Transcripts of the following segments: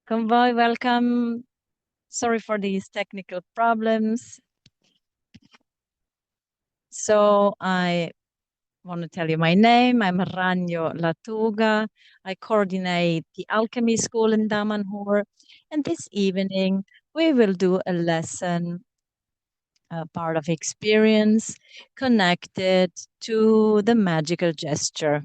Convoy, welcome. Sorry for these technical problems. So I want to tell you my name. I'm Ragno Latuga. I coordinate the Alchemy School in Damanhur. And this evening we will do a lesson, a part of experience connected to the magical gesture.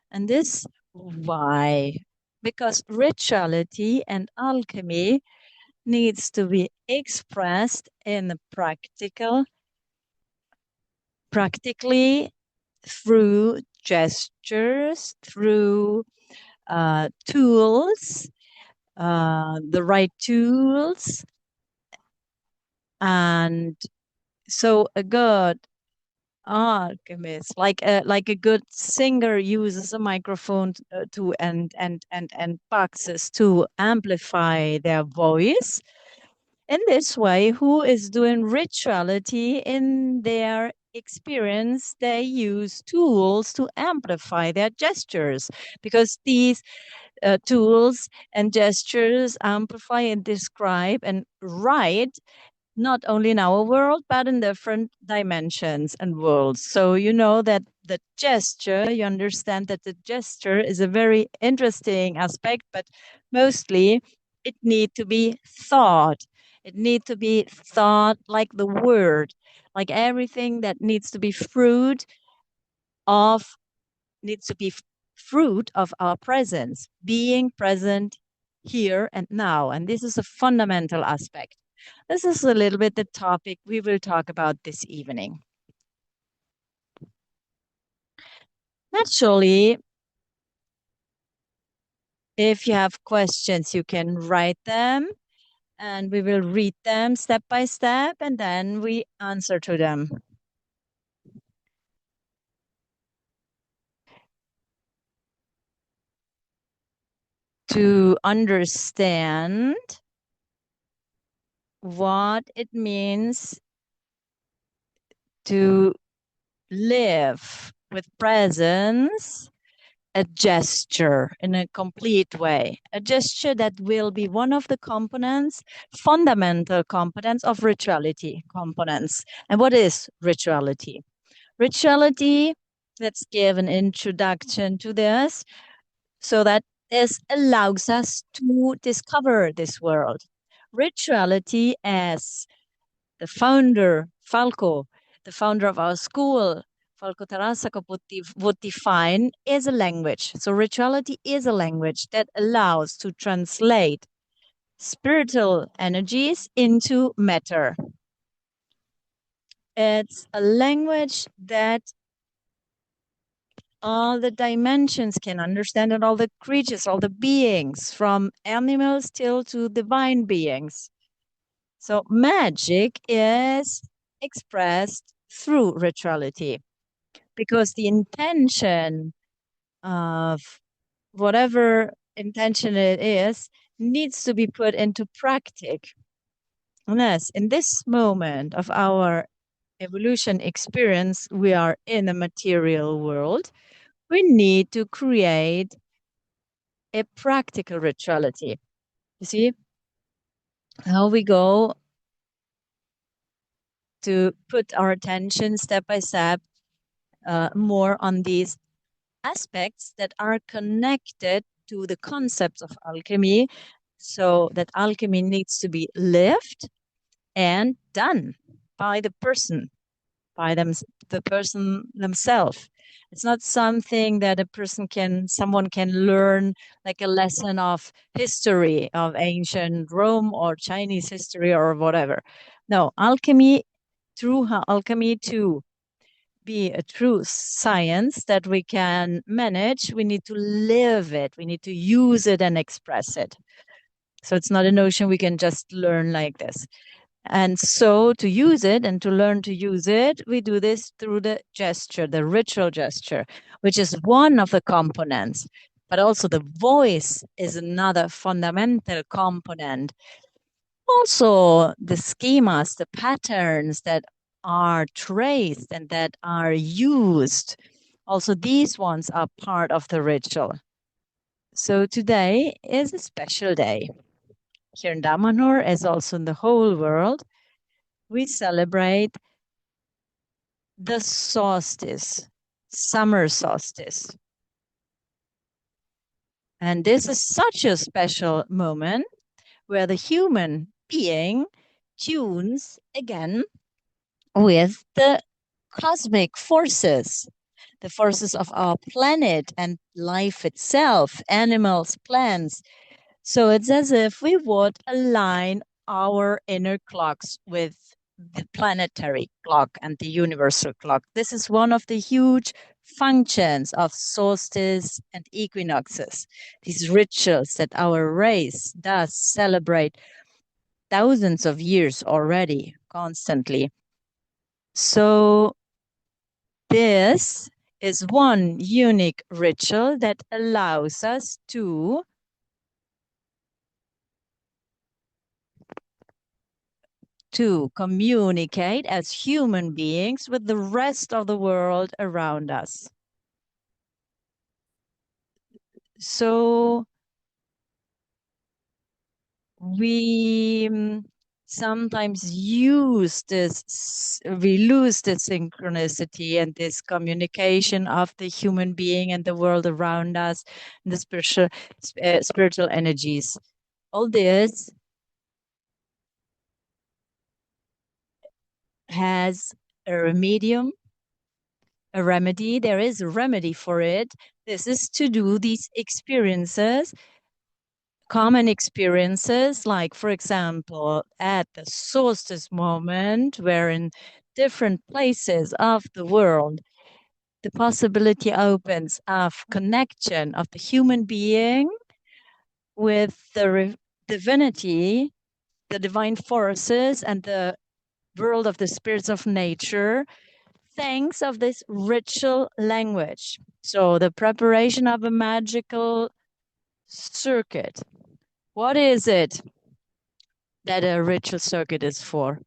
And this why? Because rituality and alchemy needs to be expressed in practically through gestures, through tools, the right tools. And so a good alchemist, like a good singer uses a microphone to and boxes to amplify their voice. In this way, who is doing rituality in their experience, they use tools to amplify their gestures because these tools and gestures amplify and describe and write not only in our world, but in different dimensions and worlds. So you know that the gesture, you understand that the gesture is a very interesting aspect, but mostly it need to be thought. It need to be thought like the word, like everything that of needs to be fruit of our presence, being present here and now. And this is a fundamental aspect. This is a little bit the topic we will talk about this evening. Naturally, if you have questions, you can write them and we will read them step by step and then we answer to them. To understand what it means to live with presence, a gesture in a complete way, a gesture that will be one of the components, fundamental components of rituality components. And what is rituality? Rituality, let's give an introduction to this so that this allows us to discover this world. Rituality, as the founder, Falco, the founder of our school, Falco Tarasaco would define, is a language. So rituality is a language that allows to translate spiritual energies into matter. It's a language that all the dimensions can understand and all the creatures, all the beings, from animals till to divine beings. So magic is expressed through rituality because the intention of whatever intention it is needs to be put into practice. Unless in this moment of our evolution experience, we are in a material world, we need to create a practical rituality. You see how we go to put our attention step by step more on these aspects that are connected to the concepts of alchemy, so that alchemy needs to be lived and done by the person, by them, the person themselves. It's not something that someone can learn like a lesson of history of ancient Rome or Chinese history or whatever. No, alchemy, through alchemy to be a true science that we can manage, we need to live it, we need to use it and express it. So it's not a notion we can just learn like this. And so to use it and to learn to use it, we do this through the gesture, the ritual gesture, which is one of the components. But also the voice is another fundamental component. Also, the schemas, the patterns that are traced and that are used, also these ones are part of the ritual. So today is a special day. Here in Damanhur, as also in the whole world, we celebrate the solstice, summer solstice. And this is such a special moment where the human being tunes again with the cosmic forces, the forces of our planet and life itself, animals, plants. So it's as if we would align our inner clocks with the planetary clock and the universal clock. This is one of the huge functions of solstice and equinoxes, these rituals that our race does celebrate thousands of years already, constantly. So this is one unique ritual that allows us to communicate as human beings with the rest of the world around us. So we sometimes we lose this synchronicity and this communication of the human being and the world around us, and the spiritual energies. All this has a remedy. There is a remedy for it. This is to do these experiences, common experiences, like, for example, at the solstice moment, where in different places of the world, the possibility opens of connection of the human being with the divinity, the divine forces, and the world of the spirits of nature, thanks of this ritual language. So the preparation of a magical circuit. What is it that a ritual circuit is for?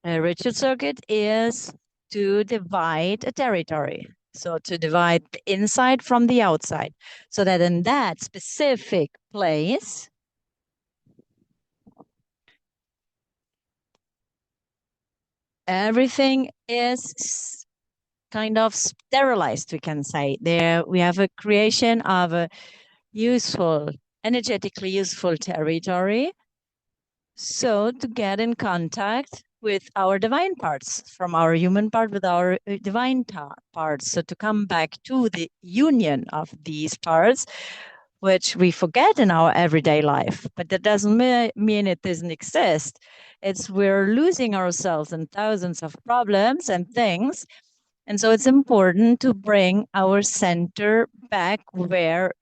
A ritual circuit is to divide a territory. So to divide the inside from the outside. So that in that specific place, everything is kind of sterilized, we can say. There we have a creation of a useful, energetically useful territory. So to get in contact with our divine parts, from our human part with our divine parts. So to come back to the union of these parts, which we forget in our everyday life, but that doesn't mean it doesn't exist. It's we're losing ourselves in thousands of problems and things. And so it's important to bring our center back where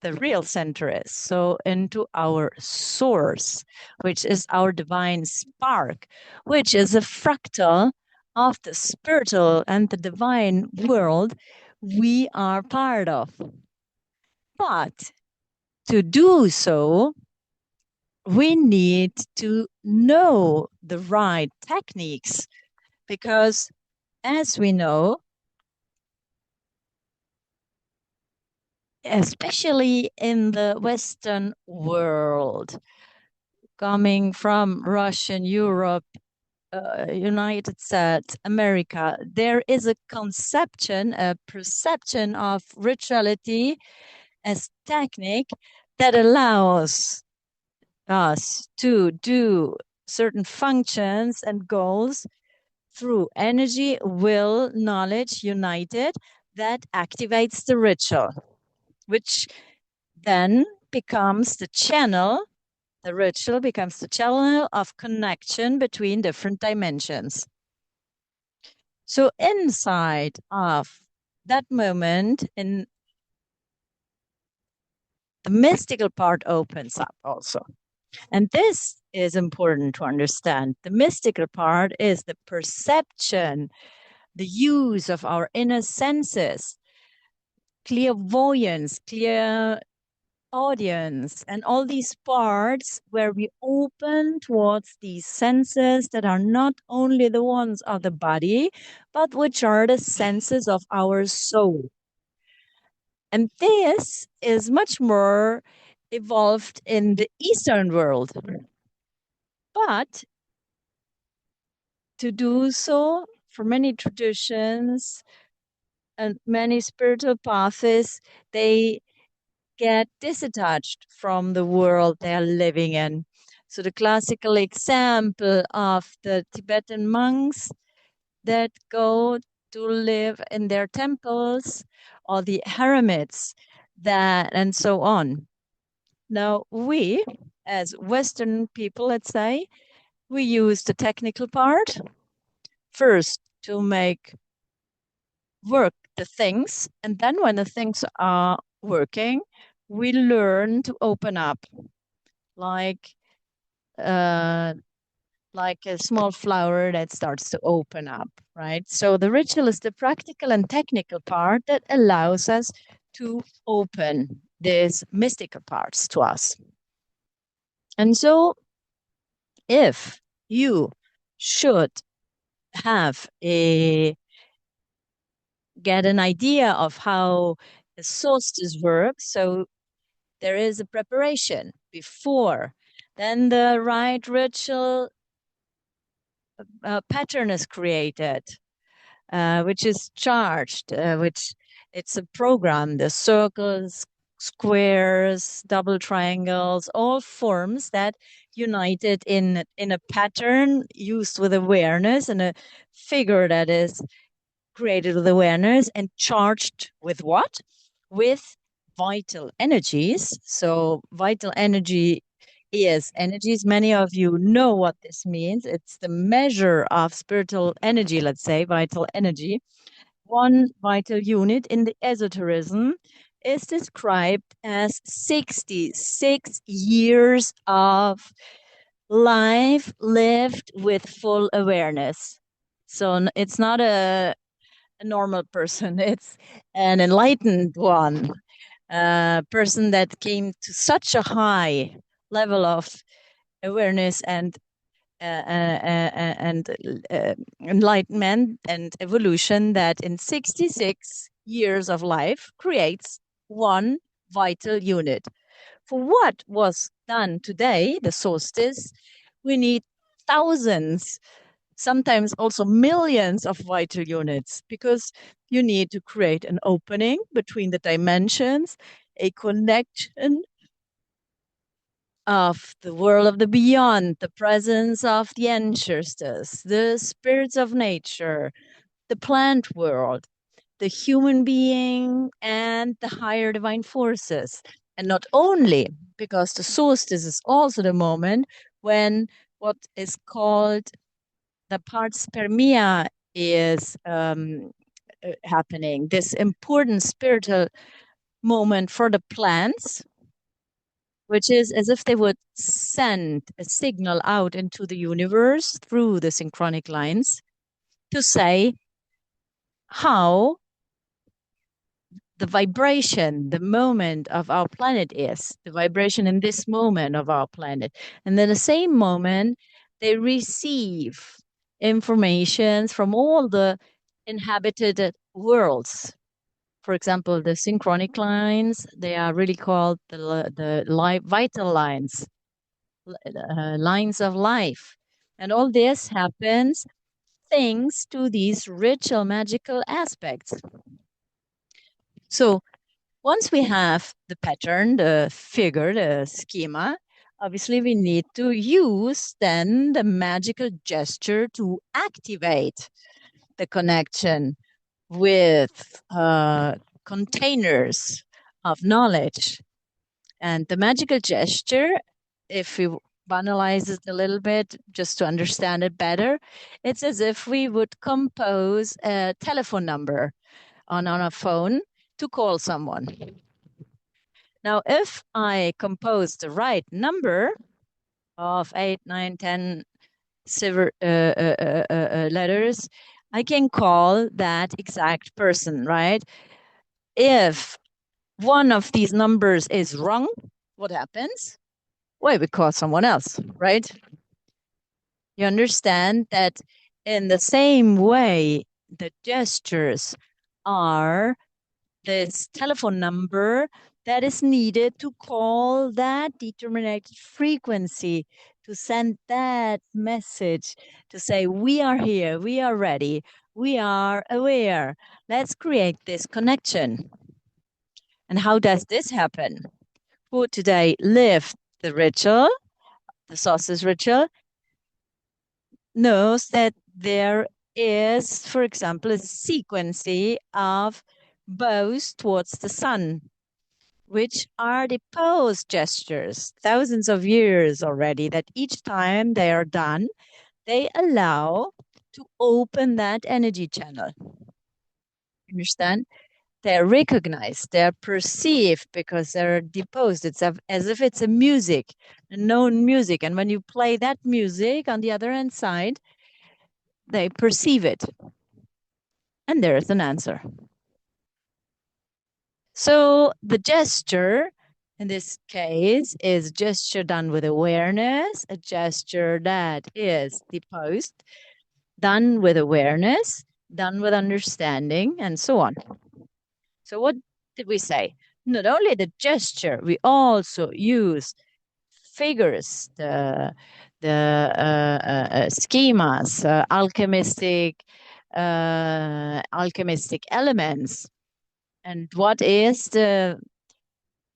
the real center is. So into our source, which is our divine spark, which is a fractal of the spiritual and the divine world we are part of. But to do so, we need to know the right techniques because, as we know, especially in the Western world, coming from Russian Europe, United States, America, there is a conception, a perception of rituality as technique that allows us to do certain functions and goals through energy, will, knowledge united that activates the ritual, which then becomes the channel. The ritual becomes the channel of connection between different dimensions. So inside of that moment, in the mystical part opens up also. And this is important to understand. The mystical part is the perception, the use of our inner senses, clairvoyance, clear audience, and all these parts where we open towards these senses that are not only the ones of the body, but which are the senses of our soul. And this is much more evolved in the Eastern world. But to do so, for many traditions and many spiritual paths, they get disattached from the world they are living in. So the classical example of the Tibetan monks that go to live in their temples or the hermits that and so on. Now we as Western people, let's say, we use the technical part first to make work the things, and then when the things are working, we learn to open up like uh, like a small flower that starts to open up, right? So the ritual is the practical and technical part that allows us to open these mystical parts to us. And so if you should have a get an idea of how the solstice works, so there is a preparation before, then the right ritual pattern is created, which is charged, which it's a program, the circles, squares, double triangles, all forms that united in a pattern used with awareness and a figure that is created with awareness and charged with what? With vital energies. So vital energy is energies. Many of you know what this means. It's the measure of spiritual energy, let's say, vital energy. One vital unit in the esotericism is described as 66 years of life lived with full awareness. So it's not a normal person, it's an enlightened one, a person that came to such a high level of awareness and enlightenment and evolution that in 66 years of life creates one vital unit. For what was done today, the solstice, we need thousands, sometimes also millions of vital units, because you need to create an opening between the dimensions, a connection of the world of the beyond, the presence of the ancestors, the spirits of nature, the plant world, the human being, and the higher divine forces. And not only because the solstice is also the moment when what is called the parspermia is happening, this important spiritual moment for the plants, which is as if they would send a signal out into the universe through the synchronic lines to say how the vibration, the moment of our planet is, the vibration in this moment of our planet. And then the same moment, they receive information from all the inhabited worlds. For example, the synchronic lines, they are really called the vital lines, lines of life. And all this happens thanks to these ritual magical aspects. So once we have the pattern, the figure, the schema, obviously we need to use then the magical gesture to activate the connection with containers of knowledge. And the magical gesture, if we banalize it a little bit just to understand it better, it's as if we would compose a telephone number on a phone to call someone. Now, if I compose the right number of 8, 9, 10 letters, I can call that exact person, right? If one of these numbers is wrong, what happens? Well, we call someone else, right? You understand that in the same way, the gestures are this telephone number that is needed to call that determinate frequency, to send that message, to say, we are here, we are ready, we are aware. Let's create this connection. And how does this happen? Who today lived the ritual, the solstice ritual, knows that there is, for example, a sequence of bows towards the sun, which are the pose gestures, thousands of years already, that each time they are done, they allow to open that energy channel. Understand? They're recognized, they're perceived because they're deposed. It's as if it's a music, a known music. And when you play that music on the other hand side, they perceive it. And there is an answer. So the gesture in this case is a gesture done with awareness, a gesture that is deposed, done with awareness, done with understanding, and so on. So what did we say? Not only the gesture, we also use figures, the schemas, alchemistic elements. And what is the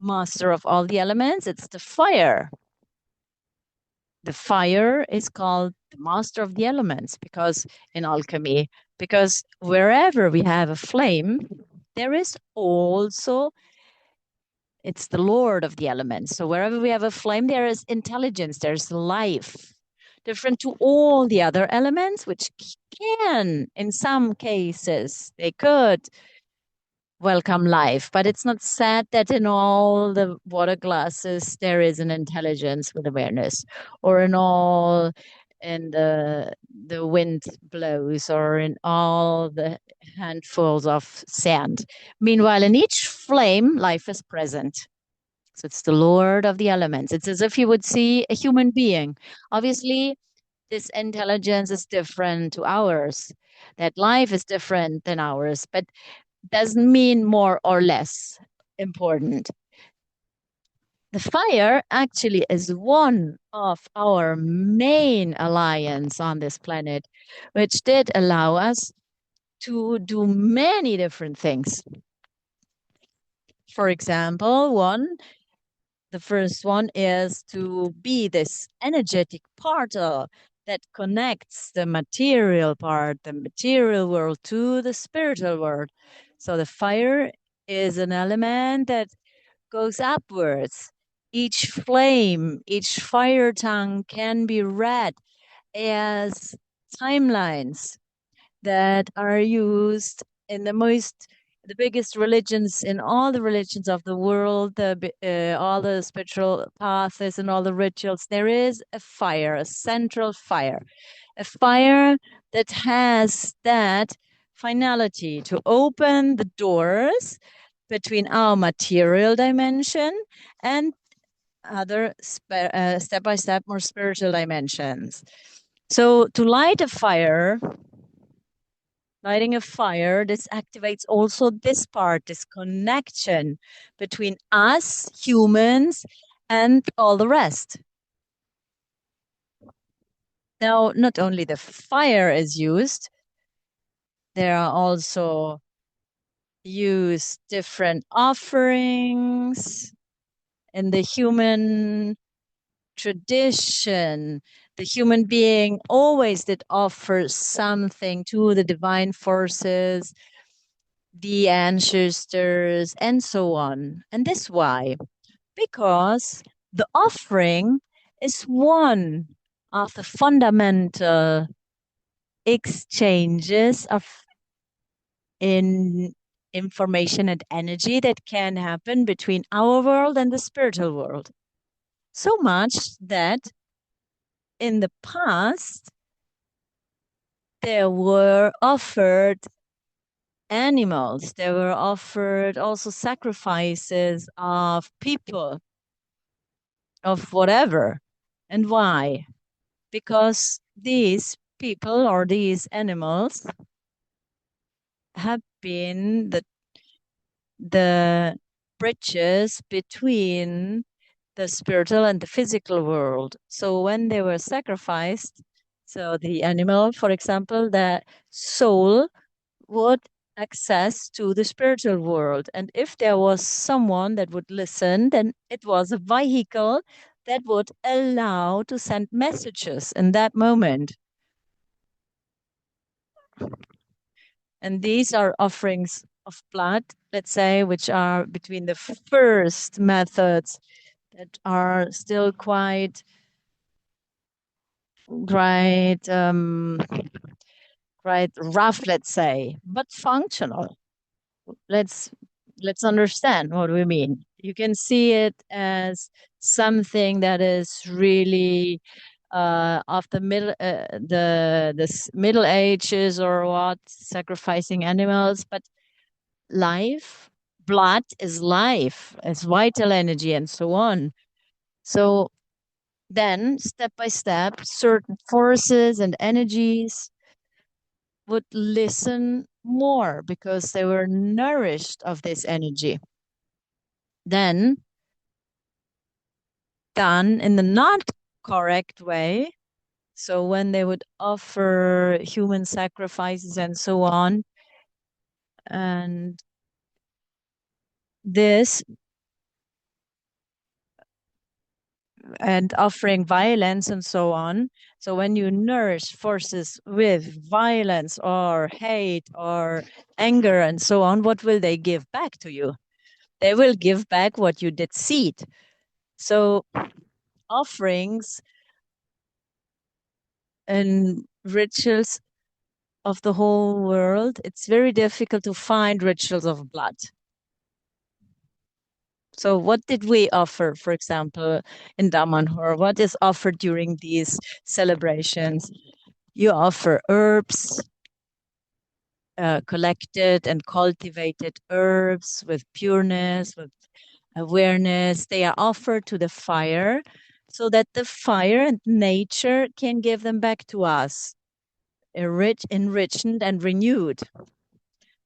master of all the elements? It's the fire. The fire is called the master of the elements because in alchemy, because wherever we have a flame, there is also, it's the lord of the elements. So wherever we have a flame, there is intelligence, there's life, different to all the other elements, which can, in some cases, they could welcome life. But it's not said that in all the water glasses there is an intelligence with awareness, or in all in the wind blows, or in all the handfuls of sand. Meanwhile, in each flame, life is present. So it's the Lord of the elements. It's as if you would see a human being. Obviously, this intelligence is different to ours. That life is different than ours, but doesn't mean more or less important. The fire actually is one of our main alliance on this planet, which did allow us to do many different things. For example, the first one is to be this energetic portal that connects the material part, the material world, to the spiritual world. So the fire is an element that goes upwards. Each flame, each fire tongue can be read as timelines that are used in the biggest religions, in all the religions of the world, all the spiritual paths and all the rituals. There is a fire, a central fire, a fire that has that finality to open the doors between our material dimension and other step by step more spiritual dimensions. So to light a fire, lighting a fire, this activates also this part, this connection between us humans and all the rest. Now, not only the fire is used, there are also used different offerings in the human tradition. The human being always did offer something to the divine forces, the ancestors, and so on. And this why? Because the offering is one of the fundamental exchanges of in information and energy that can happen between our world and the spiritual world. So much that in the past there were offered animals, there were offered also sacrifices of people, of whatever. And why? Because these people or these animals have been the bridges between the spiritual and the physical world. So when they were sacrificed, so the animal, for example, the soul would access to the spiritual world. And if there was someone that would listen, then it was a vehicle that would allow to send messages in that moment. And these are offerings of blood, let's say, which are between the first methods that are still quite quite rough, let's say, but functional. Let's let's understand what we mean. You can see it as something that is really of the Middle Ages or what, sacrificing animals, but life, blood is life, is vital energy, and so on. So then, step by step, certain forces and energies would listen more because they were nourished of this energy. Then, done in the not correct way, so when they would offer human sacrifices and so on, and this and offering violence and so on. So when you nourish forces with violence or hate or anger and so on, what will they give back to you? They will give back what you did seed. So offerings and rituals of the whole world, it's very difficult to find rituals of blood. So what did we offer, for example, in Damanhur? What is offered during these celebrations? You offer herbs, collected and cultivated herbs with pureness, with awareness. They are offered to the fire so that the fire and nature can give them back to us, enriched and renewed.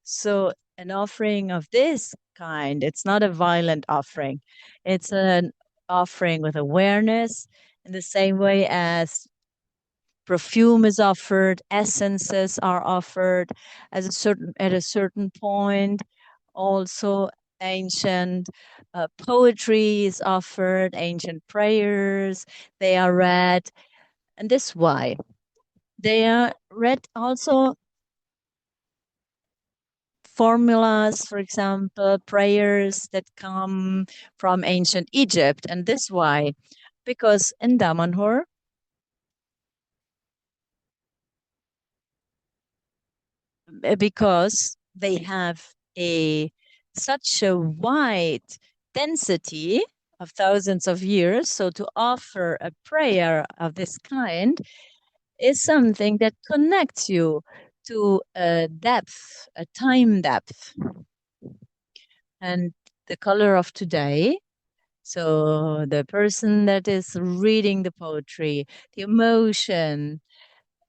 So, an offering of this kind, it's not a violent offering, it's an offering with awareness in the same way as perfume is offered, essences are offered at a certain point. Also, ancient poetry is offered, ancient prayers, they are read. And this why they are read also formulas, for example, prayers that come from ancient Egypt. And this why? Because in Damanhur, because they have a such a wide density of thousands of years. So to offer a prayer of this kind is something that connects you to a depth, a time depth. And the color of today, so the person that is reading the poetry, the emotion,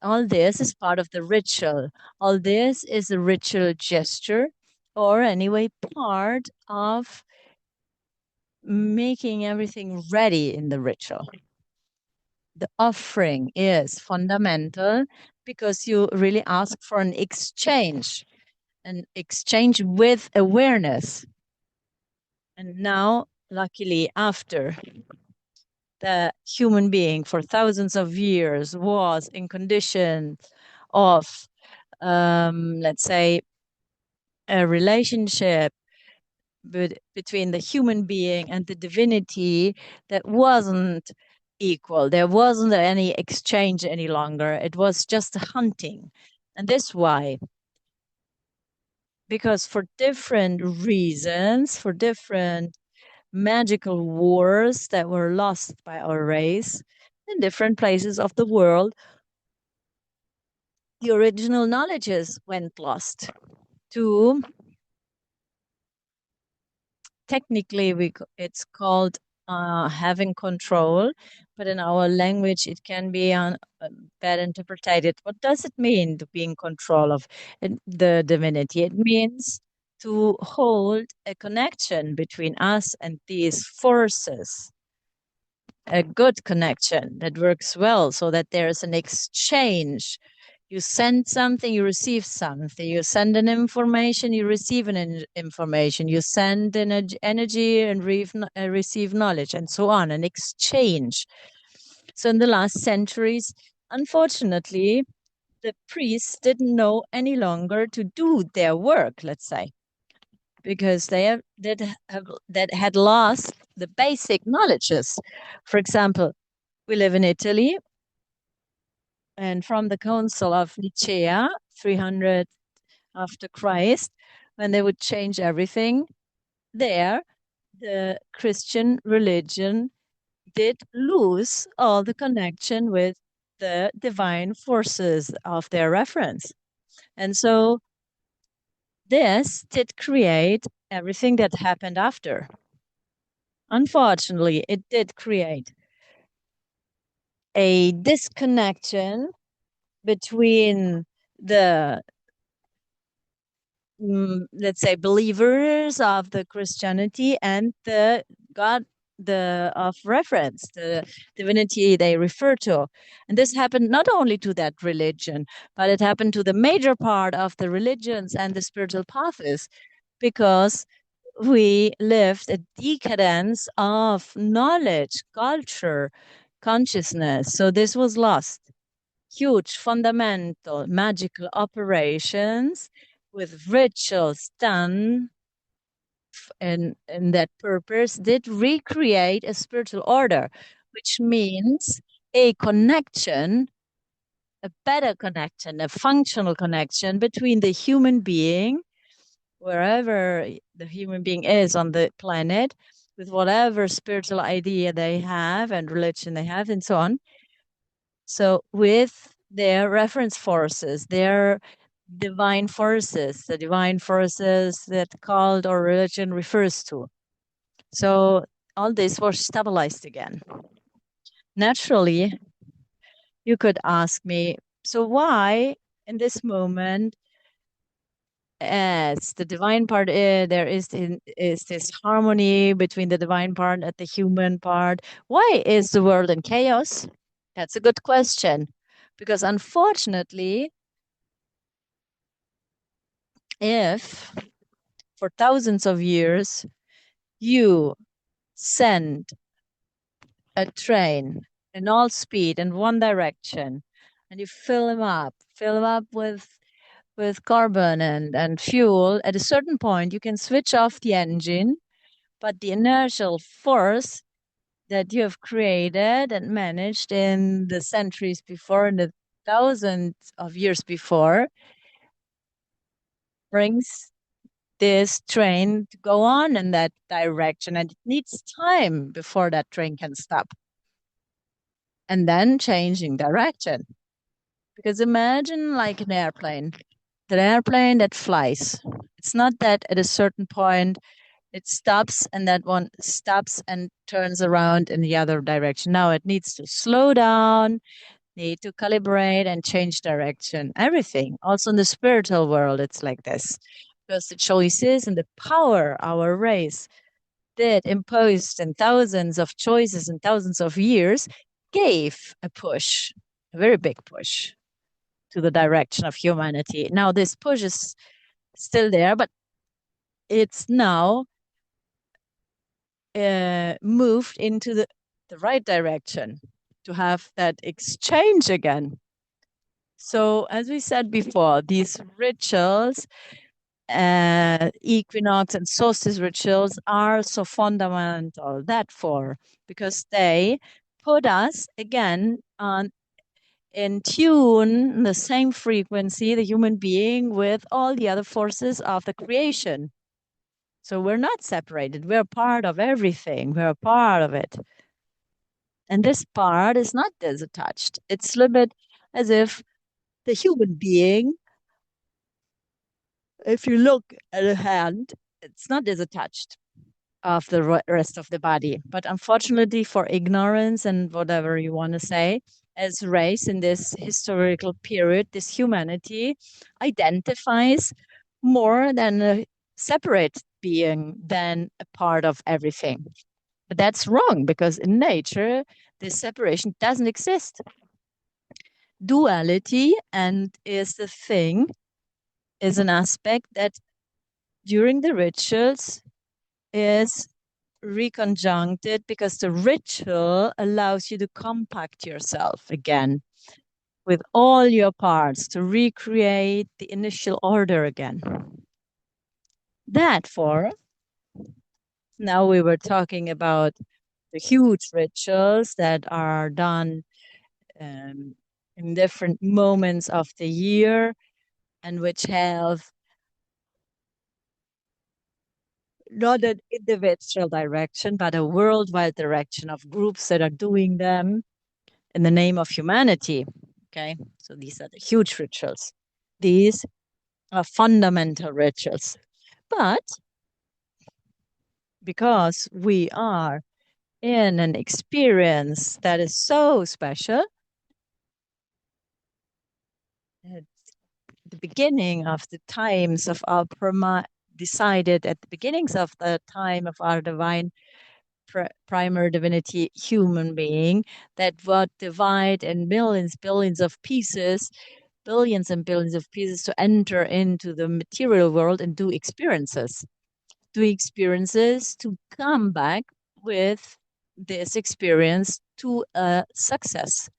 all this is part of the ritual. All this is a ritual gesture, or anyway, part of making everything ready in the ritual. The offering is fundamental because you really ask for an exchange with awareness. And now, luckily, after the human being for thousands of years was in condition of, let's say, a relationship between the human being and the divinity that wasn't equal. There wasn't any exchange any longer. It was just hunting. And this why? Because for different reasons, for different magical wars that were lost by our race in different places of the world, the original knowledges went lost to technically it's called having control, but in our language it can be bad interpreted. What does it mean to be in control of the divinity? It means to hold a connection between us and these forces, a good connection that works well, so that there's an exchange. You send something, you receive something. You send an information, you receive an information. You send energy and receive knowledge, and so on, an exchange. So in the last centuries, unfortunately, the priests didn't know any longer to do their work, let's say, because that had lost the basic knowledges. For example, we live in Italy, and from the Council of Nicaea, 300 after Christ, when they would change everything, there the Christian religion did lose all the connection with the divine forces of their reference. And so this did create everything that happened after. Unfortunately, it did create a disconnection between the let's say believers of the Christianity and the God, the of reference, the divinity they refer to. And this happened not only to that religion, but it happened to the major part of the religions and the spiritual paths, because we lived a decadence of knowledge, culture, consciousness. So this was lost. Huge, fundamental, magical operations with rituals done in that purpose did recreate a spiritual order, which means a connection, a better connection, a functional connection between the human being, wherever the human being is on the planet, with whatever spiritual idea they have and religion they have, and so on. So, with their reference forces, their divine forces, the divine forces that cult or religion refers to. So, all this was stabilized again. Naturally, you could ask me, so why in this moment, as the divine part, there is this harmony between the divine part and the human part? Why is the world in chaos? That's a good question, because unfortunately, if for thousands of years you send a train in all speed in one direction, and you fill him up with carbon and fuel, at a certain point you can switch off the engine, but the inertial force that you have created and managed in the centuries before, in the thousands of years before, brings this train to go on in that direction, and it needs time before that train can stop and then changing direction. Because imagine like an airplane that flies. It's not that at a certain point it stops and that one stops and turns around in the other direction. No, it needs to slow down, need to calibrate and change direction. Everything. Also in the spiritual world, it's like this. Because the choices and the power our race did imposed in thousands of choices and thousands of years gave a push, a very big push to the direction of humanity. Now this push is still there, but it's now moved into the right direction to have that exchange again. So as we said before, these rituals, equinox and solstice rituals, are so fundamental. That for because they put us again on in tune, the same frequency, the human being, with all the other forces of the creation. So we're not separated. We're part of everything. We're a part of it. And this part is not detached. It's a little bit as if the human being, if you look at a hand, it's not detached of the rest of the body. But unfortunately, for ignorance and whatever you want to say, as race in this historical period, this humanity identifies more than separate being than a part of everything. But that's wrong because in nature, this separation doesn't exist. Duality and is the thing, is an aspect that during the rituals is reconjuncted because the ritual allows you to compact yourself again with all your parts to recreate the initial order again. Therefore, now we were talking about the huge rituals that are done um, in different moments of the year and which have not an individual direction, but a worldwide direction of groups that are doing them in the name of humanity. Okay, so these are the huge rituals. These are fundamental rituals. But because we are in an experience that is so special, at the beginning of the times of our decided at the beginnings of the time of our divine primer divinity human being that would divide in billions of pieces, billions and billions of pieces to enter into the material world and do experiences to come back with this experience to a successive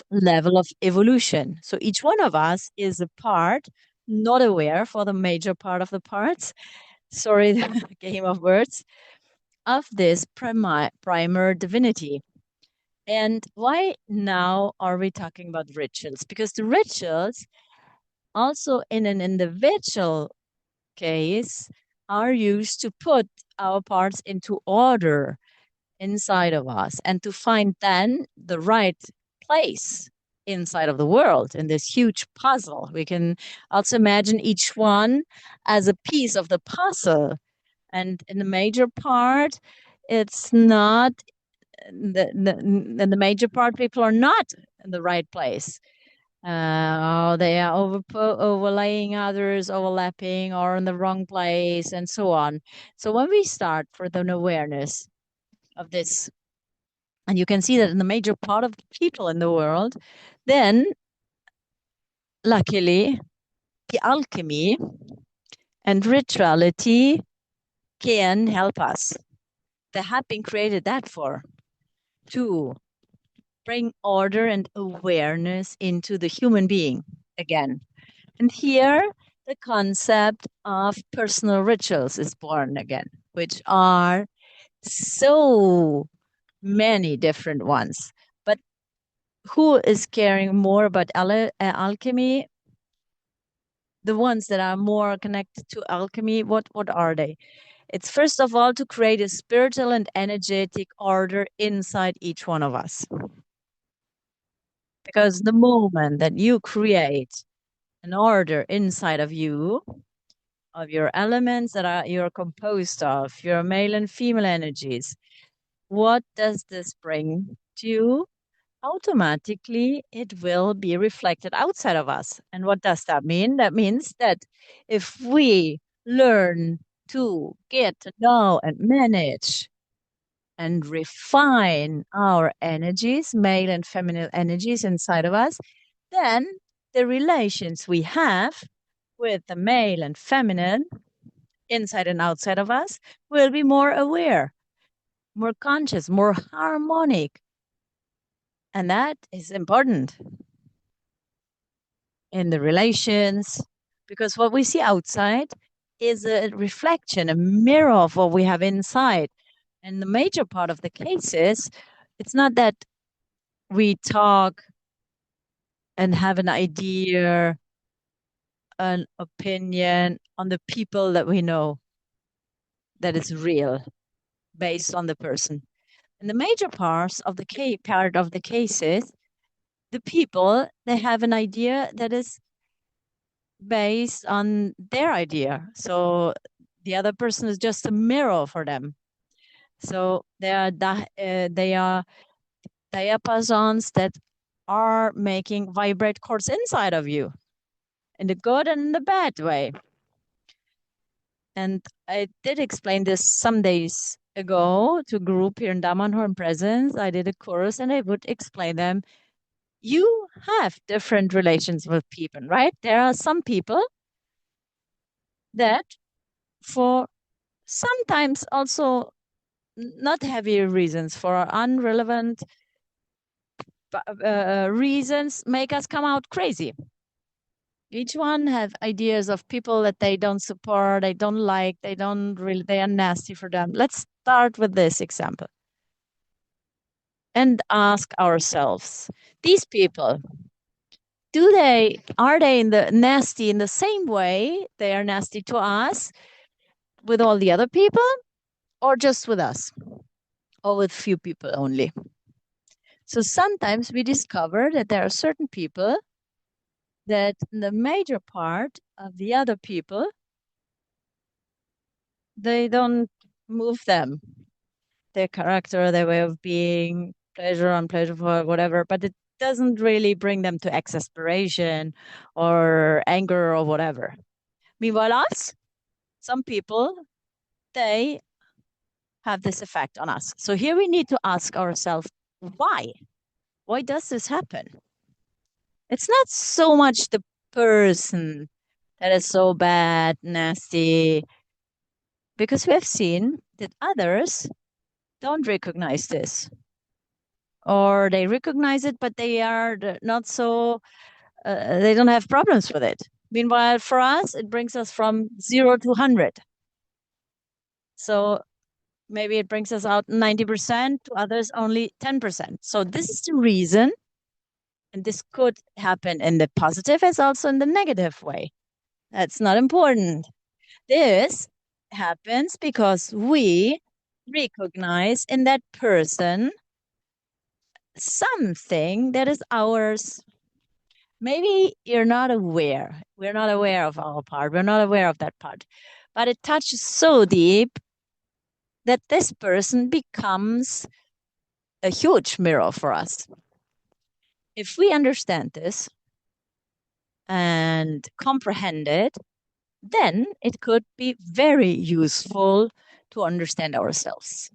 level of evolution. So each one of us is a part, not aware for the major part of the parts. Sorry, the game of words of this primer divinity. And why now are we talking about rituals? Because the rituals, also in an individual case, are used to put our parts into order inside of us and to find then the right place inside of the world in this huge puzzle. We can also imagine each one as a piece of the puzzle. And in the major part, it's not the major part, people are not in the right place. They are overlaying others, overlapping, or in the wrong place, and so on. So when we start with an awareness of this, and you can see that in the major part of the people in the world, then luckily the alchemy and rituality can help us. They have been created that for to bring order and awareness into the human being again. And here, the concept of personal rituals is born again, which are so many different ones. But who is caring more about alchemy? The ones that are more connected to alchemy, what are they? It's first of all to create a spiritual and energetic order inside each one of us. Because the moment that you create an order inside of you, of your elements that are you're composed of, your male and female energies, what does this bring to you? Automatically, it will be reflected outside of us. And what does that mean? That means that if we learn to get to know and manage and refine our energies, male and feminine energies inside of us, then the relations we have with the male and feminine inside and outside of us will be more aware, more conscious, more harmonic. And that is important in the relations because what we see outside is a reflection, a mirror of what we have inside. And the major part of the cases, it's not that we talk and have an idea, an opinion on the people that we know that is real based on the person. In the major parts of the part of the cases, the people they have an idea that is based on their idea. So the other person is just a mirror for them. So they are diapasons that are making vibrate chords inside of you in the good and in the bad way. And I did explain this some days ago to a group here in Damanhur in Presence. I did a course and I would explain them. You have different relations with people, right? There are some people that, for sometimes also not heavy reasons, for unrelevant reasons, make us come out crazy. Each one have ideas of people that they don't support, they don't like, they don't really, they are nasty for them. Let's start with this example and ask ourselves, these people, are they in the nasty in the same way they are nasty to us with all the other people, or just with us, or with few people only? So sometimes we discover that there are certain people that the major part of the other people, they don't move them, their character, their way of being, pleasure, unpleasurable, whatever, but it doesn't really bring them to exasperation or anger or whatever. Meanwhile, us, some people, they have this effect on us. So here we need to ask ourselves, why? Why does this happen? It's not so much the person that is so bad, nasty, because we have seen that others don't recognize this, or they recognize it, but they are not so, they don't have problems with it. Meanwhile, for us, it brings us from 0 to 100. So maybe it brings us out 90%, to others only 10%. So this is the reason, and this could happen in the positive as also in the negative way. That's not important. This happens because we recognize in that person something that is ours. Maybe you're not aware. We're not aware of our part. We're not aware of that part. But it touches so deep that this person becomes a huge mirror for us. If we understand this and comprehend it, then it could be very useful to understand ourselves,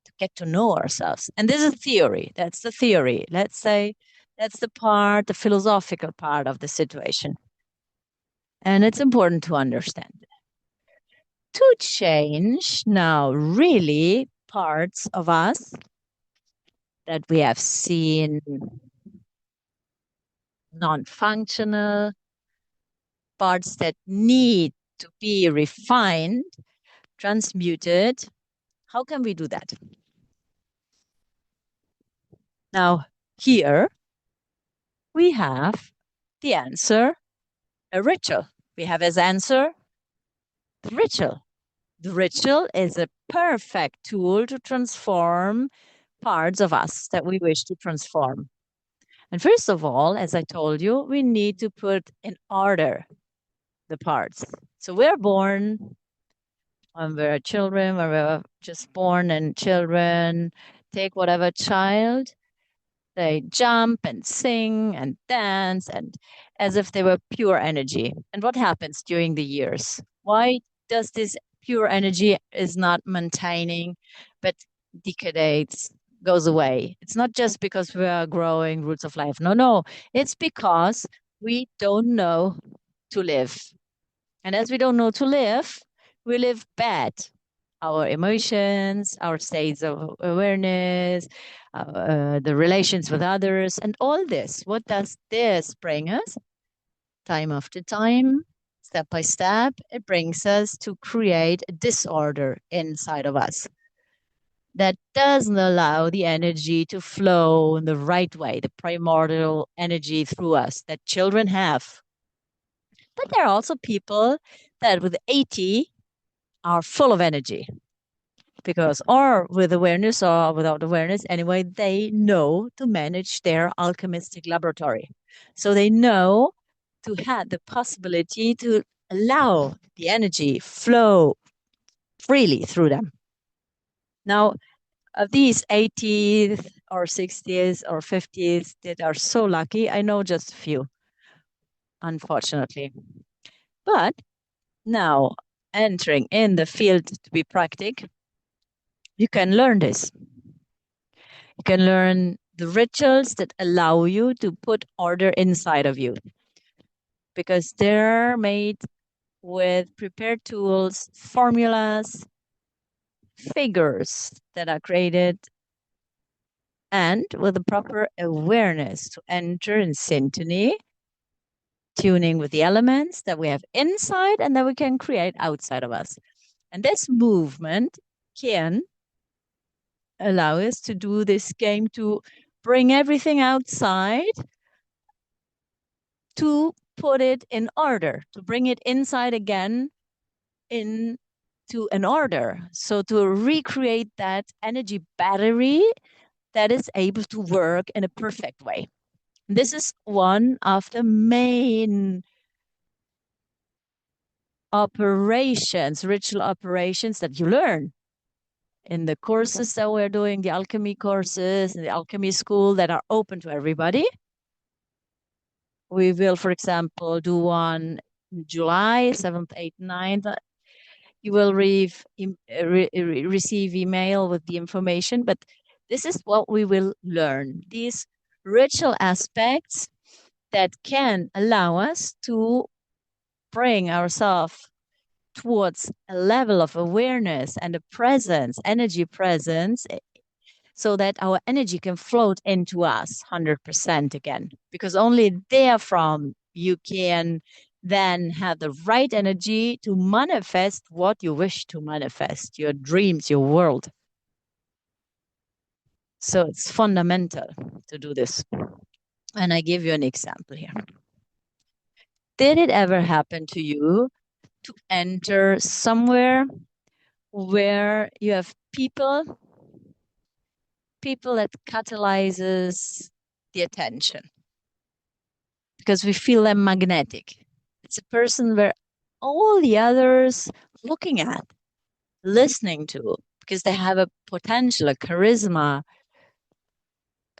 to get to know ourselves. And this is theory. That's the theory. Let's say that's the part, the philosophical part of the situation. And it's important to understand. To change now really parts of us that we have seen non-functional, parts that need to be refined, transmuted. How can we do that? Now, here we have the answer, a ritual. We have as answer the ritual. The ritual is a perfect tool to transform parts of us that we wish to transform. And first of all, as I told you, we need to put in order the parts. So we're born, when we're children, when we're just born and children, take whatever child, they jump and sing and dance and as if they were pure energy. And what happens during the years? Why does this pure energy is not maintaining, but degrades, goes away? It's not just because we are growing roots of life. No, no. It's because we don't know to live. And as we don't know to live, we live bad. Our emotions, our states of awareness, the relations with others, and all this. What does this bring us? Time after time, step by step, it brings us to create a disorder inside of us that doesn't allow the energy to flow in the right way, the primordial energy through us that children have. But there are also people that with 80 are full of energy because, or with awareness or without awareness, anyway, they know to manage their alchemistic laboratory. So they know to have the possibility to allow the energy flow freely through them. Now, of these 80s or 60s or 50s that are so lucky, I know just a few, unfortunately. But now, entering in the field to be practic, you can learn this. You can learn the rituals that allow you to put order inside of you because they're made with prepared tools, formulas, figures that are created, and with the proper awareness to enter in syntony, tuning with the elements that we have inside and that we can create outside of us. And this movement can allow us to do this game to bring everything outside, to put it in order, to bring it inside again into an order. So to recreate that energy battery that is able to work in a perfect way. This is one of the main operations, ritual operations that you learn in the courses that we're doing, the alchemy courses and the alchemy school that are open to everybody. We will, for example, do one in July 7th, 8th, 9th. You will receive email with the information, but this is what we will learn. These ritual aspects that can allow us to bring ourselves towards a level of awareness and a presence, energy presence, so that our energy can float into us 100% again. Because only therefrom you can then have the right energy to manifest what you wish to manifest, your dreams, your world. So it's fundamental to do this. And I give you an example here. Did it ever happen to you to enter somewhere where you have people that catalyzes the attention because we feel them magnetic? It's a person where all the others looking at, listening to, because they have a potential, a charisma,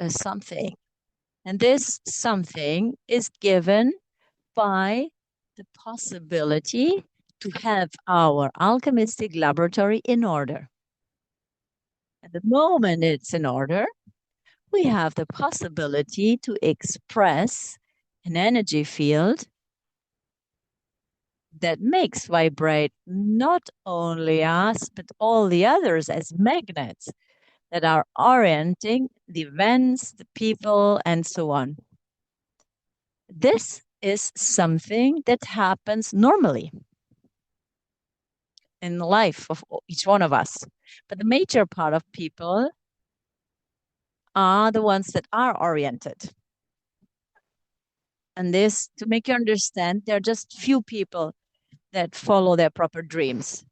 something. And this something is given by the possibility to have our alchemistic laboratory in order. At the moment it's in order, we have the possibility to express an energy field that makes vibrate not only us, but all the others as magnets that are orienting the events, the people, and so on. This is something that happens normally in the life of each one of us. But the major part of people are the ones that are oriented. And this, to make you understand, there are just few people that follow their proper dreams.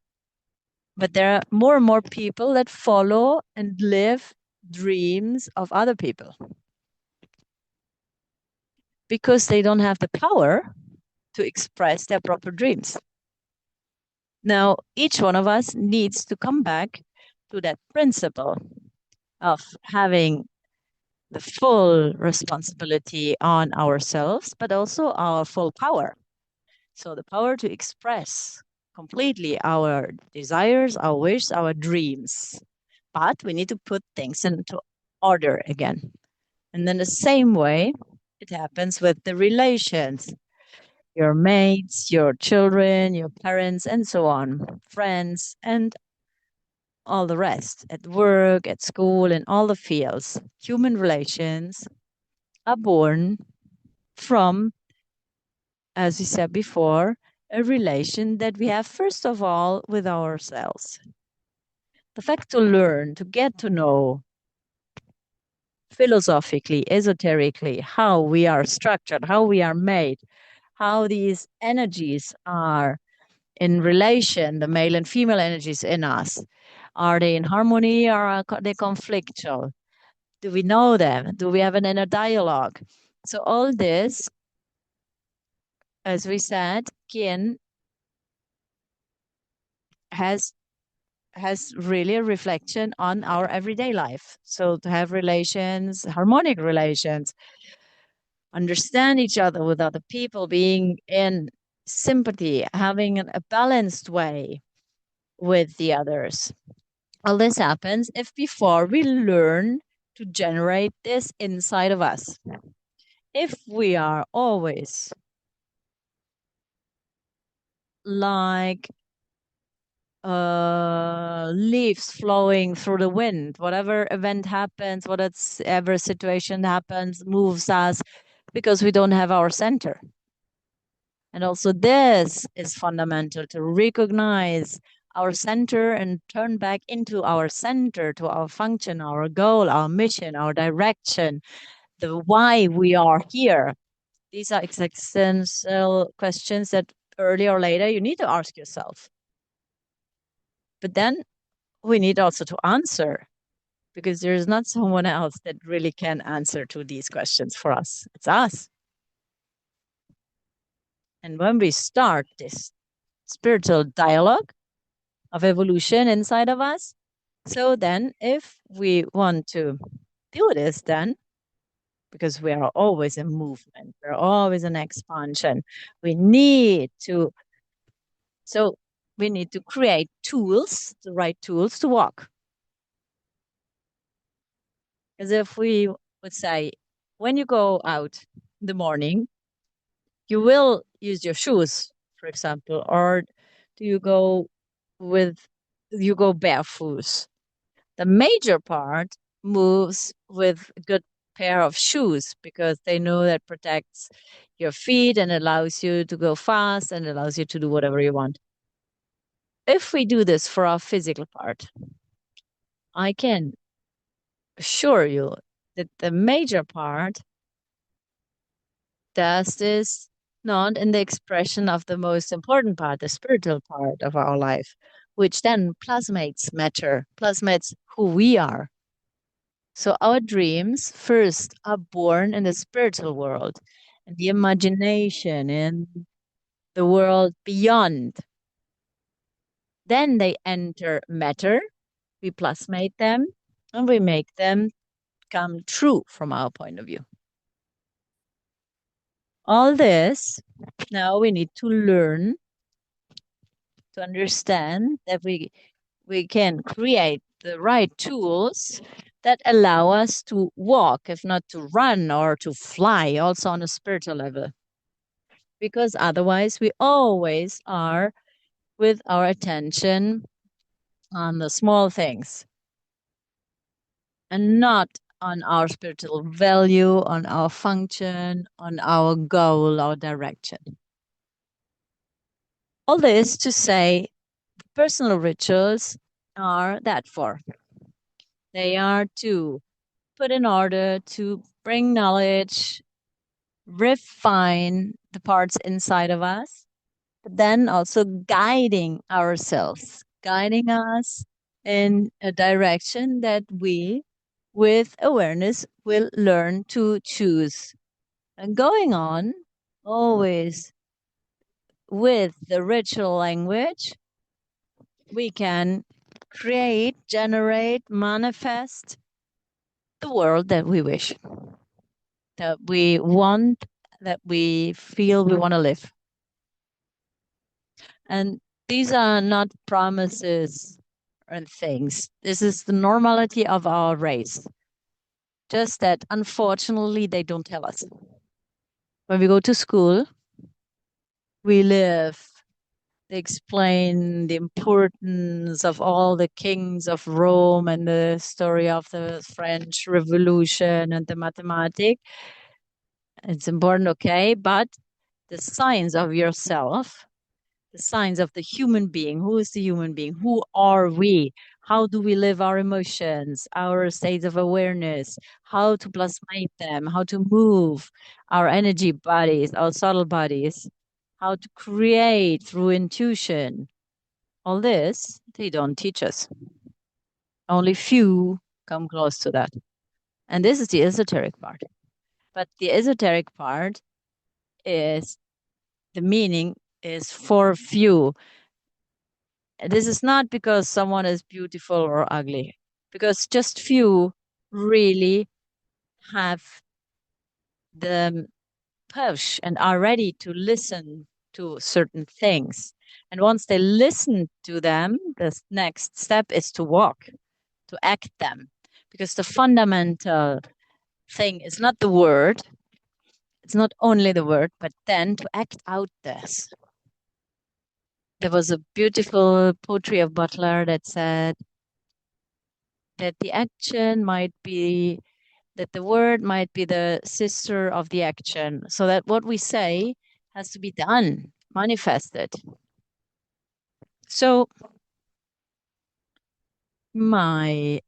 But there are more and more people that follow and live dreams of other people because they don't have the power to express their proper dreams. Now, each one of us needs to come back to that principle of having the full responsibility on ourselves, but also our full power. So the power to express completely our desires, our wishes, our dreams. But we need to put things into order again. And then the same way it happens with the relations, your mates, your children, your parents, and so on, friends, and all the rest at work, at school, in all the fields. Human relations are born from, as we said before, a relation that we have, first of all, with ourselves. The fact to learn, to get to know philosophically, esoterically, how we are structured, how we are made, how these energies are in relation, the male and female energies in us. Are they in harmony or are they conflictual? Do we know them? Do we have an inner dialogue? So all this, as we said, kin has really a reflection on our everyday life. So to have relations, harmonic relations, understand each other with other people, being in sympathy, having a balanced way with the others. All this happens if before we learn to generate this inside of us. If we are always like leaves flowing through the wind, whatever event happens, whatever situation happens, moves us because we don't have our center. And also, this is fundamental to recognize our center and turn back into our center, to our function, our goal, our mission, our direction, the why we are here. These are existential questions that earlier or later you need to ask yourself. But then we need also to answer, because there's not someone else that really can answer to these questions for us. It's us. And when we start this spiritual dialogue of evolution inside of us, so then if we want to do this, then because we are always in movement, we're always in expansion, we need to, so we need to create tools, the right tools to walk. As if we would say, when you go out in the morning, you will use your shoes, for example, or do you go with, you go barefoot? The major part moves with a good pair of shoes because they know that protects your feet and allows you to go fast and allows you to do whatever you want. If we do this for our physical part, I can assure you that the major part does this not in the expression of the most important part, the spiritual part of our life, which then plasmates matter, plasmates who we are. So our dreams first are born in the spiritual world and the imagination in the world beyond. Then they enter matter, we plasmate them, and we make them come true from our point of view. All this, now we need to learn to understand that we can create the right tools that allow us to walk, if not to run or to fly, also on a spiritual level. Because otherwise, we always are with our attention on the small things and not on our spiritual value, on our function, on our goal, our direction. All this to say, personal rituals are that for. They are to put in order to bring knowledge, refine the parts inside of us, but then also guiding ourselves, guiding us in a direction that we, with awareness, will learn to choose. And going on always with the ritual language, we can create, generate, manifest the world that we wish, that we want, that we feel we want to live. And these are not promises and things. This is the normality of our race. Just that unfortunately they don't tell us. When we go to school, we live, they explain the importance of all the kings of Rome and the story of the French Revolution and the mathematics. It's important, okay, but the science of yourself, the signs of the human being. Who is the human being? Who are we? How do we live our emotions, our states of awareness? How to plasmate them? How to move our energy bodies, our subtle bodies? How to create through intuition? All this, they don't teach us. Only few come close to that. And this is the esoteric part. But the esoteric part is the meaning is for few. This is not because someone is beautiful or ugly, because just few really have the push and are ready to listen to certain things. And once they listen to them, the next step is to walk, to act them. Because the fundamental thing is not the word, it's not only the word, but then to act out this. There was a beautiful poetry of Butler that said that the action might be, that the word might be the sister of the action, so that what we say has to be done, manifested. So, my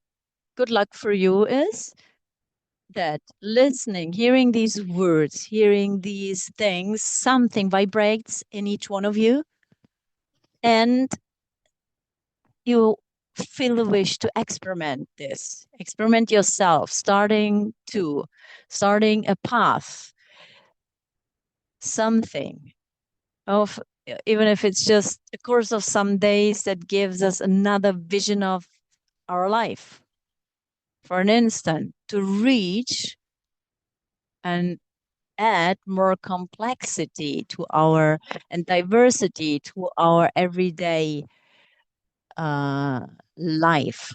good luck for you is that listening, hearing these words, hearing these things, something vibrates in each one of you, and you feel the wish to experiment this, experiment yourself, starting a path, something of, even if it's just a course of some days that gives us another vision of our life for an instant to reach and add more complexity to our and diversity to our everyday uh, life,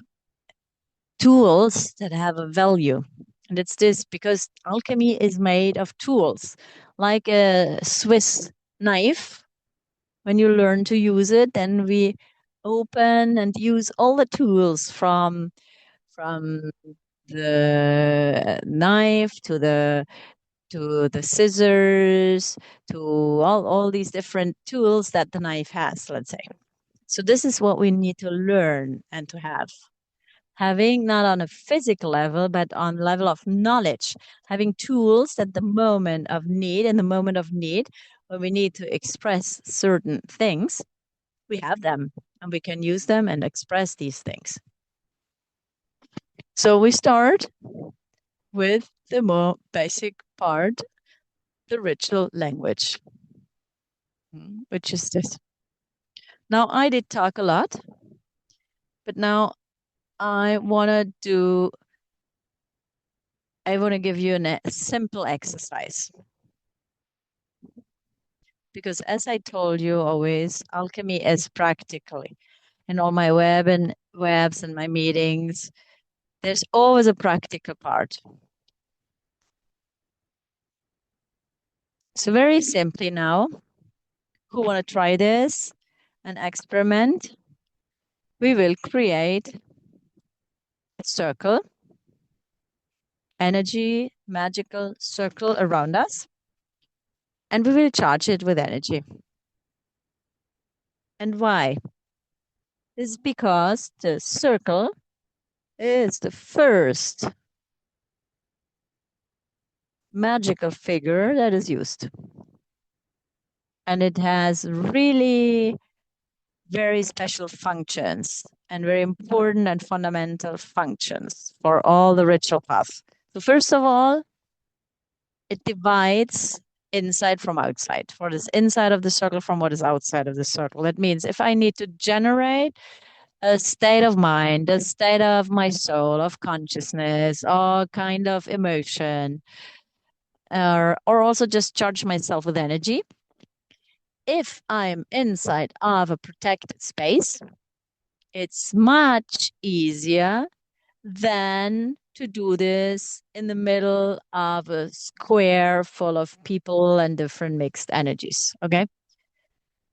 tools that have a value. And it's this because alchemy is made of tools, like a Swiss knife. When you learn to use it, then we open and use all the tools from the knife to the scissors, to all these different tools that the knife has, let's say. So this is what we need to learn and to have. Having not on a physical level, but on level of knowledge, having tools at the moment of need, in the moment of need, when we need to express certain things, we have them and we can use them and express these things. So we start with the more basic part, the ritual language, which is this. Now, I did talk a lot, but now I want to do, I want to give you a simple exercise. Because as I told you always, alchemy is practically in all my webs and my meetings, there's always a practical part. So very simply now, who want to try this and experiment? We will create a circle, energy, magical circle around us, and we will charge it with energy. And why? This is because the circle is the first magical figure that is used. And it has really very special functions and very important and fundamental functions for all the ritual paths. So first of all, it divides inside from outside. What is inside of the circle from what is outside of the circle. That means if I need to generate a state of mind, a state of my soul, of consciousness, or kind of emotion, or also just charge myself with energy. If I'm inside of a protected space, it's much easier than to do this in the middle of a square full of people and different mixed energies. Okay.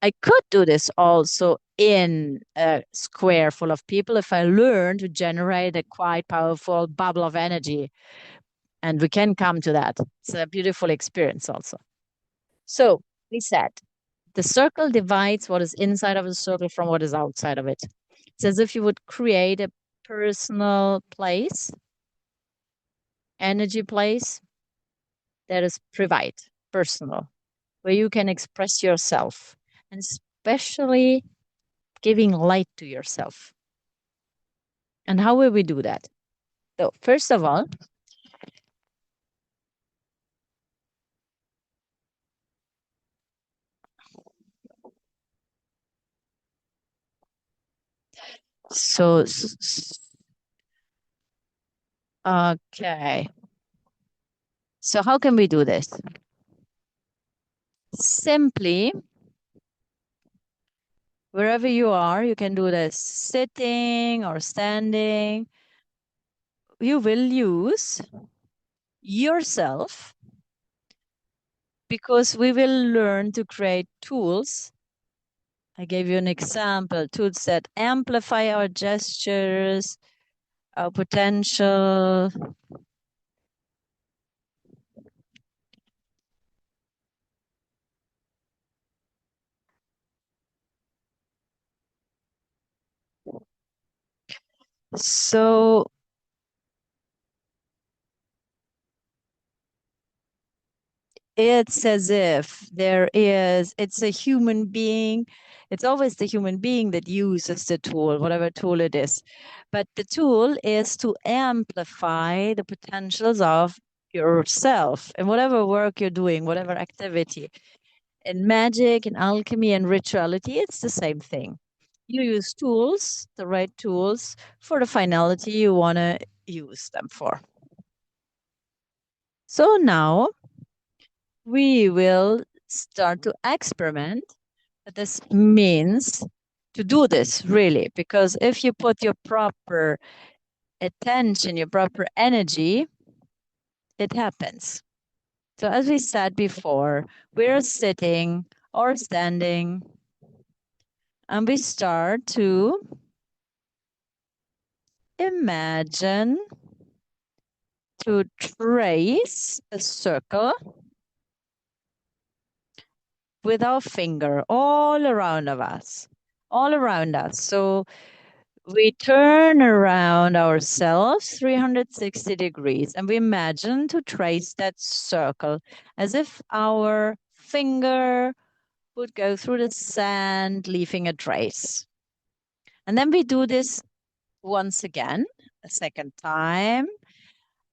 I could do this also in a square full of people if I learn to generate a quite powerful bubble of energy. And we can come to that. It's a beautiful experience also. So we said the circle divides what is inside of the circle from what is outside of it. It's as if you would create a personal place, energy place that is private, personal, where you can express yourself, and especially giving light to yourself. And how will we do that? So, first of all, so, okay. So, how can we do this? Simply Wherever you are, you can do this sitting or standing. You will use yourself because we will learn to create tools. I gave you an example, tools that amplify our gestures, our potential. So it's as if it's a human being. It's always the human being that uses the tool, whatever tool it is. But the tool is to amplify the potentials of yourself and whatever work you're doing, whatever activity. In magic, in alchemy, and rituality, it's the same thing. You use tools, the right tools, for the finality you want to use them for. So now we will start to experiment. This means to do this really, because if you put your proper attention, your proper energy, it happens. So, as we said before, we're sitting or standing, and we start to imagine to trace a circle with our finger all around of us, all around us. So we turn around ourselves 360 degrees and we imagine to trace that circle as if our finger would go through the sand, leaving a trace. And then we do this once again, a second time.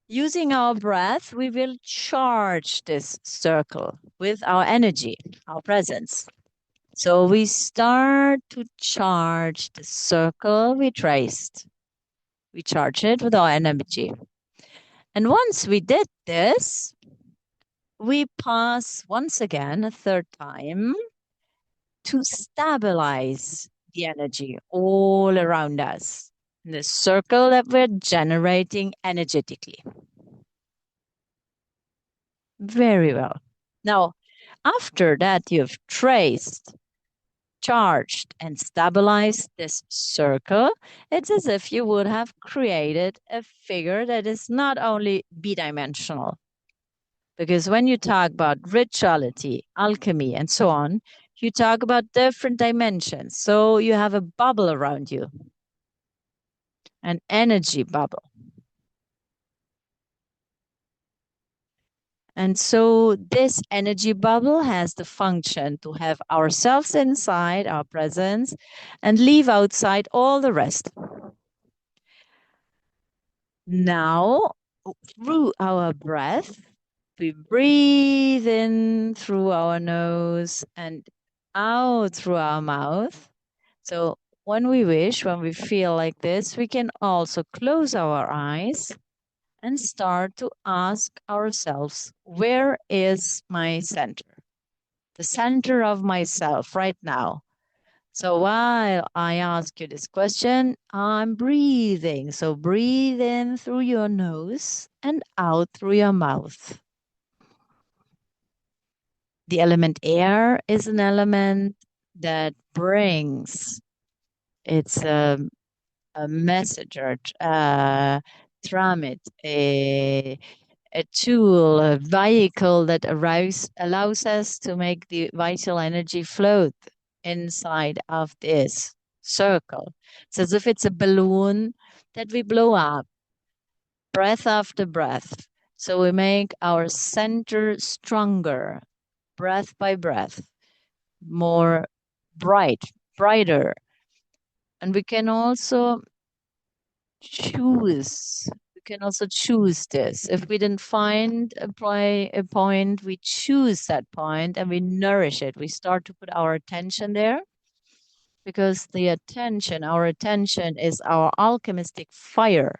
Using our breath, we will charge this circle with our energy, our presence. So we start to charge the circle we traced. We charge it with our energy. And once we did this, we pass once again, a third time, to stabilize the energy all around us, in the circle that we're generating energetically. Very well. Now, after that, you've traced, charged, and stabilized this circle. It's as if you would have created a figure that is not only bidimensional. Because when you talk about rituality, alchemy, and so on, you talk about different dimensions. So you have a bubble around you, an energy bubble. And so this energy bubble has the function to have ourselves inside, our presence, and leave outside all the rest. Now, through our breath, we breathe in through our nose and out through our mouth. So when we wish, when we feel like this, we can also close our eyes and start to ask ourselves, where is my center? The center of myself right now. So while I ask you this question, I'm breathing. So breathe in through your nose and out through your mouth. The element air is an element that brings, it's a messenger, tramit, a tool, a vehicle that allows us to make the vital energy float inside of this circle. It's as if it's a balloon that we blow up breath after breath. So we make our center stronger, breath by breath, more brighter. And we can also choose. We can also choose this. If we didn't find a point, we choose that point and we nourish it. We start to put our attention there because our attention is our alchemistic fire.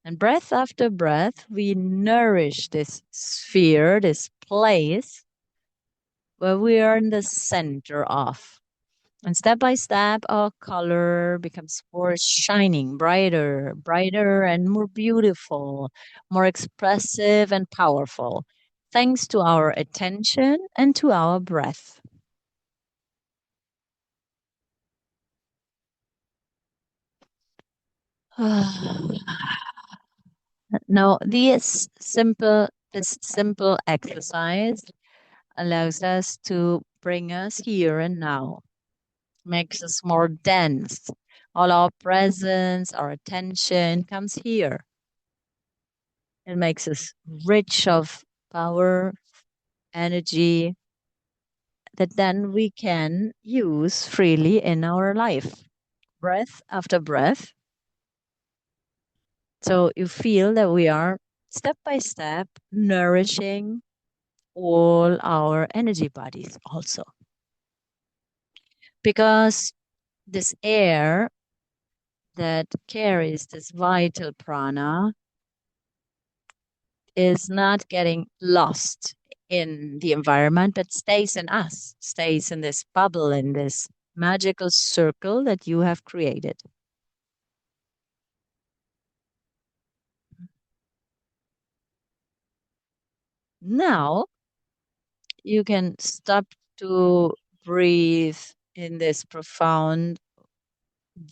And breath after breath, we nourish this sphere, this place where we are in the center of. And step by step, our color becomes more shining, brighter and more beautiful, more expressive and powerful, thanks to our attention and to our breath. Now, this simple exercise allows us to bring us here and now, makes us more dense. All our presence, our attention comes here. It makes us rich of power, energy that then we can use freely in our life, breath after breath. So you feel that we are step by step nourishing all our energy bodies also. Because this air that carries this vital prana is not getting lost in the environment, but stays in us, stays in this bubble, in this magical circle that you have created. Now you can stop to breathe in this profound,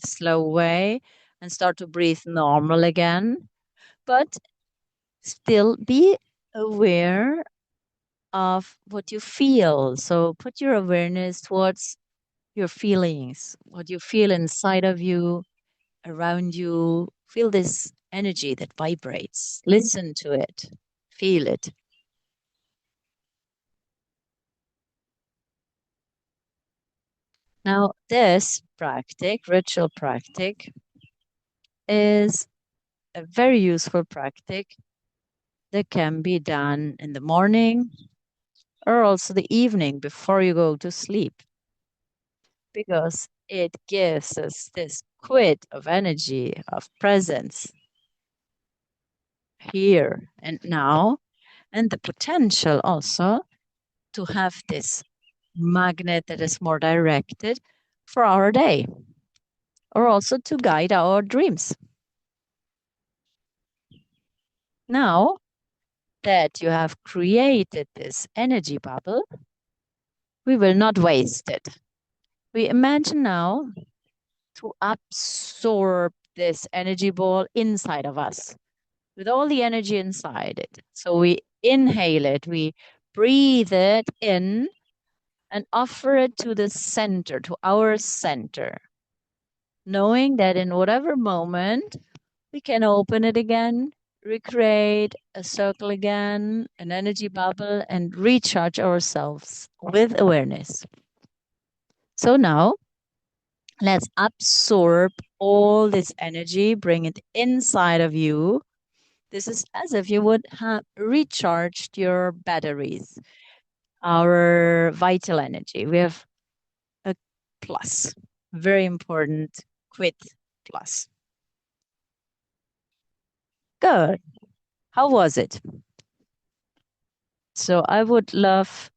slow way and start to breathe normal again, but still be aware of what you feel. So put your awareness towards your feelings, what you feel inside of you, around you. Feel this energy that vibrates. Listen to it, feel it. Now, this practice, ritual practice, is a very useful practice that can be done in the morning or also the evening before you go to sleep because it gives us this quid of energy, of presence here and now, and the potential also to have this magnet that is more directed for our day or also to guide our dreams. Now that you have created this energy bubble, we will not waste it. We imagine now to absorb this energy ball inside of us with all the energy inside it. So we inhale it, we breathe it in and offer it to the center, to our center, knowing that in whatever moment we can open it again, recreate a circle again, an energy bubble, and recharge ourselves with awareness. So now let's absorb all this energy, bring it inside of you. This is as if you would have recharged your batteries, our vital energy. We have a plus, very important quit plus. Good. How was it? So I would love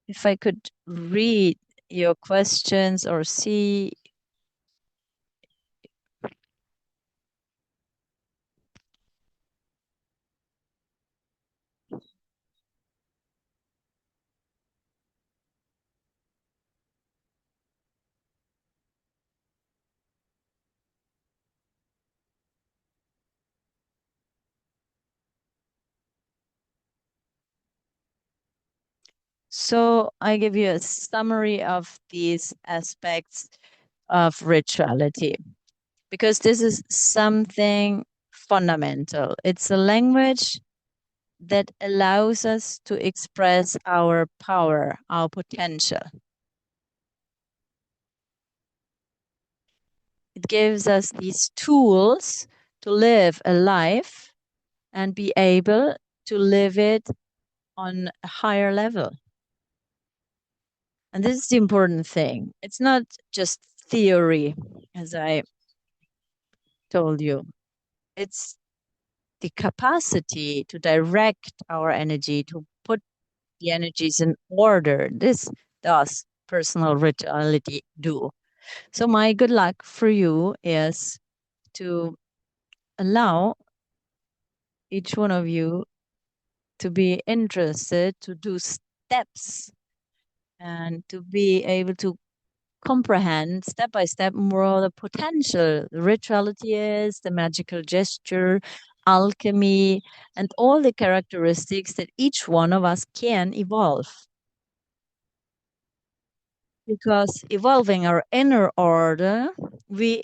if I could read your questions or see. So I give you a summary of these aspects of rituality because this is something fundamental. It's a language that allows us to express our power, our potential. It gives us these tools to live a life and be able to live it on a higher level. And this is the important thing. It's not just theory, as I told you. It's the capacity to direct our energy, to put the energies in order. This does personal rituality do. So my good luck for you is to allow each one of you to be interested to do steps and to be able to comprehend step by step more the potential the rituality is, the magical gesture, alchemy, and all the characteristics that each one of us can evolve. Because evolving our inner order, we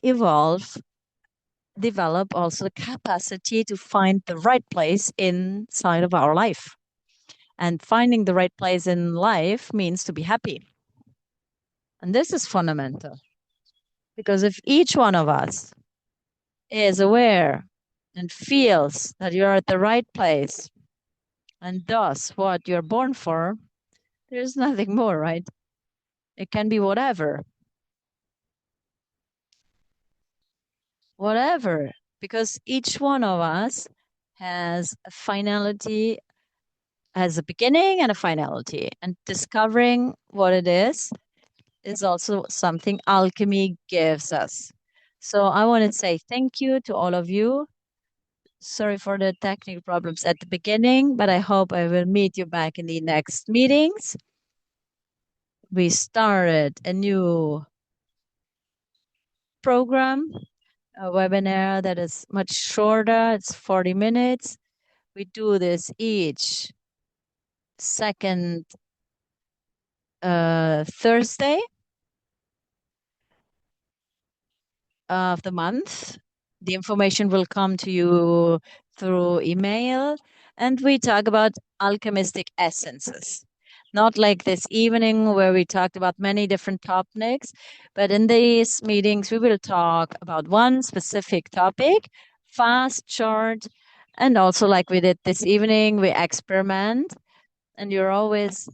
develop also the capacity to find the right place inside of our life. And finding the right place in life means to be happy. And this is fundamental because if each one of us is aware and feels that you're at the right place and does what you're born for, there's nothing more, right? It can be whatever, whatever, because each one of us has a finality, has a beginning and a finality. And discovering what it is also something alchemy gives us. So I want to say thank you to all of you. Sorry for the technical problems at the beginning, but I hope I will meet you back in the next meetings. We started a new program, a webinar that is much shorter. It's 40 minutes. We do this each second Thursday of the month. The information will come to you through email, and we talk about alchemistic essences. Not like this evening where we talked about many different topics, but in these meetings, we will talk about one specific topic, fast, short, and also like we did this evening, we experiment, and you're always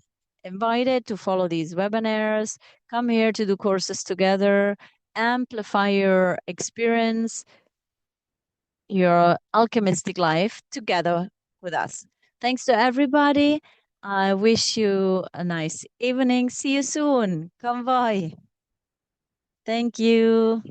invited to follow these webinars, come here to do courses together, amplify your experience, your alchemistic life together with us. Thanks to everybody. I wish you a nice evening. See you soon. Come by. Thank you.